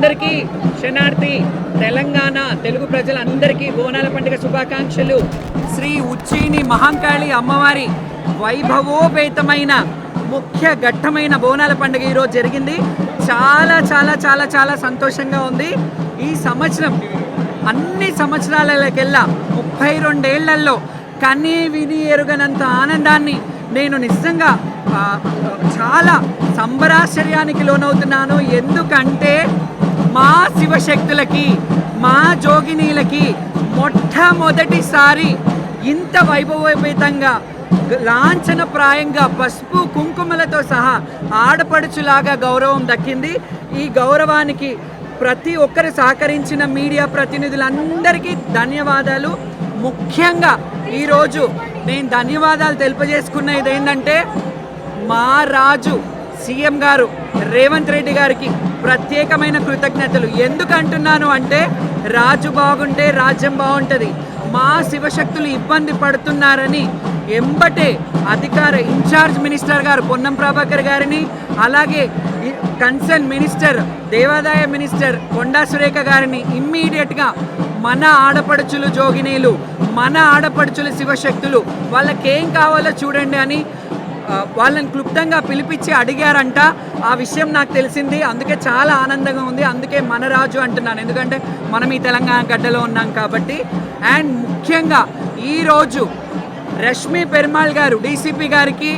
అందరికీ శనార్థి తెలంగాణ తెలుగు ప్రజలందరికీ బోనాల పండుగ శుభాకాంక్షలు. శ్రీ ఉజ్జయిని మహంకాళి అమ్మవారి వైభవోపేతమైన ముఖ్య ఘట్టమైన బోనాల పండుగ ఈరోజు జరిగింది. చాలా చాలా చాలా చాలా సంతోషంగా ఉంది. ఈ సంవత్సరం అన్ని సంవత్సరాలకెల్లా 32 ఏళ్లలో కనీ విని ఎరుగనంత ఆనందాన్ని నేను నిజంగా చాలా సంబరాశ్చర్యానికి లోనవుతున్నాను. ఎందుకంటే మా శివశక్తులకి మా జోగినీలకి మొట్టమొదటిసారి ఇంత వైభవోపేతంగా లాంఛనప్రాయంగా పసుపు కుంకుమలతో సహా ఆడపడుచులాగా గౌరవం దక్కింది. ఈ గౌరవానికి ప్రతి ఒక్కరు సహకరించిన మీడియా ప్రతినిధులందరికీ ధన్యవాదాలు. ముఖ్యంగా ఈరోజు నేను ధన్యవాదాలు తెలియజేసుకున్నది ఏంటంటే మా రాజు సీఎం గారు రేవంత్ రెడ్డి గారికి ప్రత్యేకమైన కృతజ్ఞతలు. ఎందుకంటున్నాను అంటే రాజు బాగుంటే రాజ్యం బాగుంటుంది. మా శివశక్తులు ఇబ్బంది పడుతున్నారని ఎంబటే అధికార ఇన్ఛార్జ్ మినిస్టర్ గారు పొన్నం ప్రభాకర్ గారిని, అలాగే కన్సర్న్ మినిస్టర్ దేవాదాయ మినిస్టర్ కొండా సురేఖ గారిని ఇమ్మీడియట్గా మన ఆడపడుచులు జోగినీలు, మన ఆడపడుచులు శివశక్తులు వాళ్ళకేం కావాలో చూడండి అని వాళ్ళని క్లుప్తంగా పిలిపించి అడిగారంట. ఆ విషయం నాకు తెలిసింది. అందుకే చాలా ఆనందంగా ఉంది. అందుకే మన రాజు అంటున్నాను, ఎందుకంటే మనం ఈ తెలంగాణ గడ్డలో ఉన్నాం కాబట్టి. అండ్ ముఖ్యంగా ఈరోజు రష్మి పెరుమాళ్ గారు డీసీపీ గారికి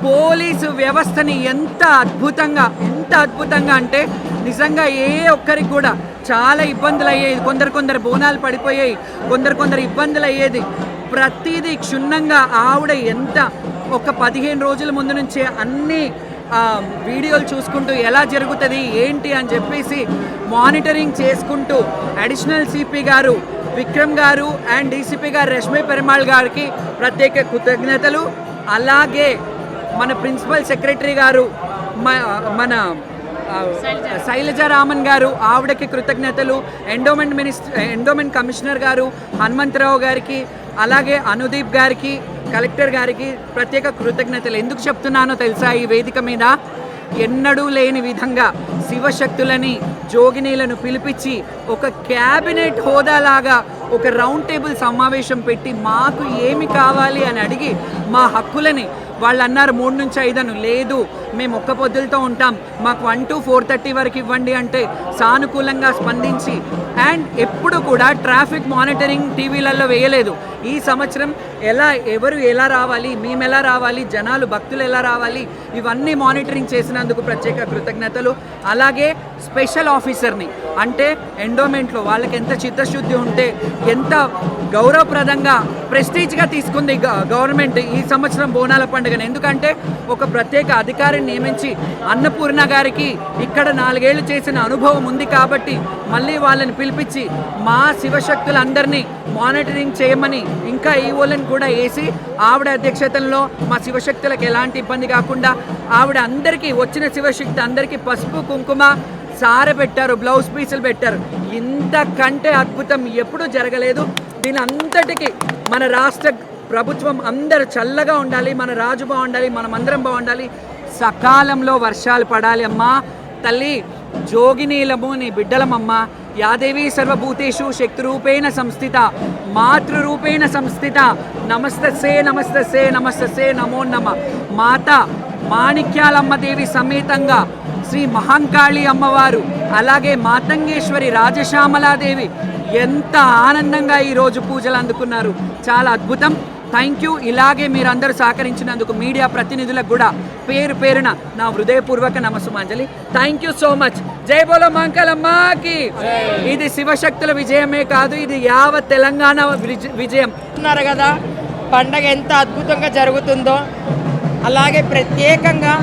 పోలీసు వ్యవస్థని ఎంత అద్భుతంగా అంటే నిజంగా ఏ ఒక్కరికి కూడా చాలా ఇబ్బందులు అయ్యేది. కొందరు బోనాలు పడిపోయాయి, కొందరు ఇబ్బందులు అయ్యేది. ప్రతిదీ క్షుణ్ణంగా ఆవిడ ఎంత ఒక 15 రోజుల ముందు నుంచే అన్ని వీడియోలు చూసుకుంటూ ఎలా జరుగుతుంది ఏంటి అని చెప్పేసి మానిటరింగ్ చేసుకుంటూ అడిషనల్ సిపి గారు విక్రమ్ గారు అండ్ డీసీపీ గారు రష్మి పెరుమాళ్ గారికి ప్రత్యేక కృతజ్ఞతలు. అలాగే మన ప్రిన్సిపల్ సెక్రటరీ గారు మన శైలజ రామన్ గారు ఆవిడకి కృతజ్ఞతలు. ఎండోమెంట్ కమిషనర్ గారు హనుమంతరావు గారికి, అలాగే అనుదీప్ గారికి, కలెక్టర్ గారికి ప్రత్యేక కృతజ్ఞతలు. ఎందుకు చెప్తున్నానో తెలుసా? ఈ వేదిక మీద ఎన్నడూ లేని విధంగా శివశక్తులని జోగినీలను పిలిపించి ఒక క్యాబినెట్ హోదాలాగా ఒక రౌండ్ టేబుల్ సమావేశం పెట్టి మాకు ఏమి కావాలి అని అడిగి మా హక్కులని వాళ్ళు అన్నారు 3 నుంచి 5 అని. లేదు, మేము ఒక్క పొద్దులతో ఉంటాం, మాకు 1 to 4:30 వరకు ఇవ్వండి అంటే సానుకూలంగా స్పందించి అండ్ ఎప్పుడు కూడా ట్రాఫిక్ మానిటరింగ్ టీవీలలో వేయలేదు. ఈ సంవత్సరం ఎవరు ఎలా రావాలి, మేము ఎలా రావాలి, జనాలు భక్తులు ఎలా రావాలి, ఇవన్నీ మానిటరింగ్ చేసినందుకు ప్రత్యేక కృతజ్ఞతలు. అలాగే స్పెషల్ ఆఫీసర్ని అంటే ఎండోమెంట్లో వాళ్ళకి ఎంత చిత్తశుద్ధి ఉంటే ఎంత గౌరవప్రదంగా ప్రెస్టీజ్గా తీసుకుంది గవర్నమెంట్ ఈ సంవత్సరం బోనాల పండుగను. ఎందుకంటే ఒక ప్రత్యేక అధికారిని నియమించి అన్నపూర్ణ గారికి ఇక్కడ 4 ఏళ్ళు చేసిన అనుభవం ఉంది కాబట్టి మళ్ళీ వాళ్ళని పిలిపించి మా శివశక్తులందరినీ మానిటరింగ్ చేయమని ఇంకా ఈవోలను కూడా వేసి ఆవిడ అధ్యక్షతలో మా శివశక్తులకు ఎలాంటి ఇబ్బంది కాకుండా ఆవిడ అందరికీ వచ్చిన శివశక్తి అందరికీ పసుపు కుంకుమ సారె పెట్టారు, బ్లౌజ్ పీసులు పెట్టారు. ఇంతకంటే అద్భుతం ఎప్పుడూ జరగలేదు. దీని అంతటికి మన రాష్ట్ర ప్రభుత్వం అందరూ చల్లగా ఉండాలి, మన రాజు బాగుండాలి, మనమందరం బాగుండాలి, సకాలంలో వర్షాలు పడాలి. అమ్మా తల్లి జోగినీలము నీ బిడ్డలమమ్మ. యాదేవి సర్వభూతేషు శక్తిరూపేణ సంస్థిత మాతృరూపేణ సంస్థిత నమస్తస్సే నమస్తస్సే నమస్తస్సే నమో నమ. మాత మాణిక్యాలమ్మ దేవి సమేతంగా శ్రీ మహంకాళి అమ్మవారు, అలాగే మాతంగేశ్వరి రాజశ్యామలాదేవి ఎంత ఆనందంగా ఈరోజు పూజలు అందుకున్నారు. చాలా అద్భుతం. Thank you. ఇలాగే మీరందరూ సహకరించినందుకు మీడియా ప్రతినిధులకు కూడా పేరు పేరున నా హృదయపూర్వక నమస్సుమాంజలి. Thank you so much. జై బోలో మహంకాళమ్మకి. ఇది శివశక్తుల విజయమే కాదు, ఇది యావత్ తెలంగాణ విజయం. అన్నారు కదా పండగ ఎంత అద్భుతంగా జరుగుతుందో, అలాగే ప్రత్యేకంగా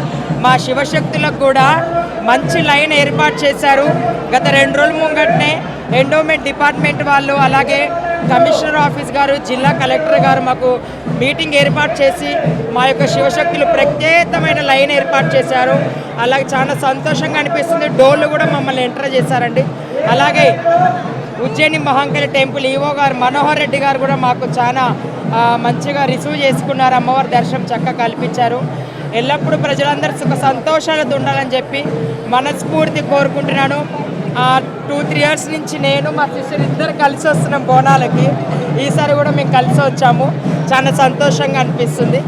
మా శివశక్తులకు కూడా మంచి లైన్ ఏర్పాటు చేశారు. గత 2 రోజుల ముంగటనే ఎండోమెంట్ డిపార్ట్మెంట్ వాళ్ళు, అలాగే కమిషనర్ ఆఫీస్ గారు, జిల్లా కలెక్టర్ గారు మాకు మీటింగ్ ఏర్పాటు చేసి మా యొక్క శివశక్తులు ప్రత్యేకమైన లైన్ ఏర్పాటు చేశారు. అలాగే చాలా సంతోషంగా అనిపిస్తుంది. డోర్లు కూడా మమ్మల్ని ఎంటర్ చేశారండి. అలాగే ఉజ్జయిని మహంకాళి టెంపుల్ ఈవో గారు మనోహర్ రెడ్డి గారు కూడా మాకు చాలా మంచిగా రిసీవ్ చేసుకున్నారు. అమ్మవారి దర్శనం చక్కగా కల్పించారు. ఎల్లప్పుడూ ప్రజలందరూ సుఖ సంతోషాలతో ఉండాలని చెప్పి మనస్ఫూర్తి కోరుకుంటున్నాను. 2-3 ఇయర్స్ నుంచి నేను మా సిస్టర్ ఇద్దరు కలిసి వస్తున్నాం బోనాలకి. ఈసారి కూడా మేము కలిసి వచ్చాము, చాలా సంతోషంగా అనిపిస్తుంది.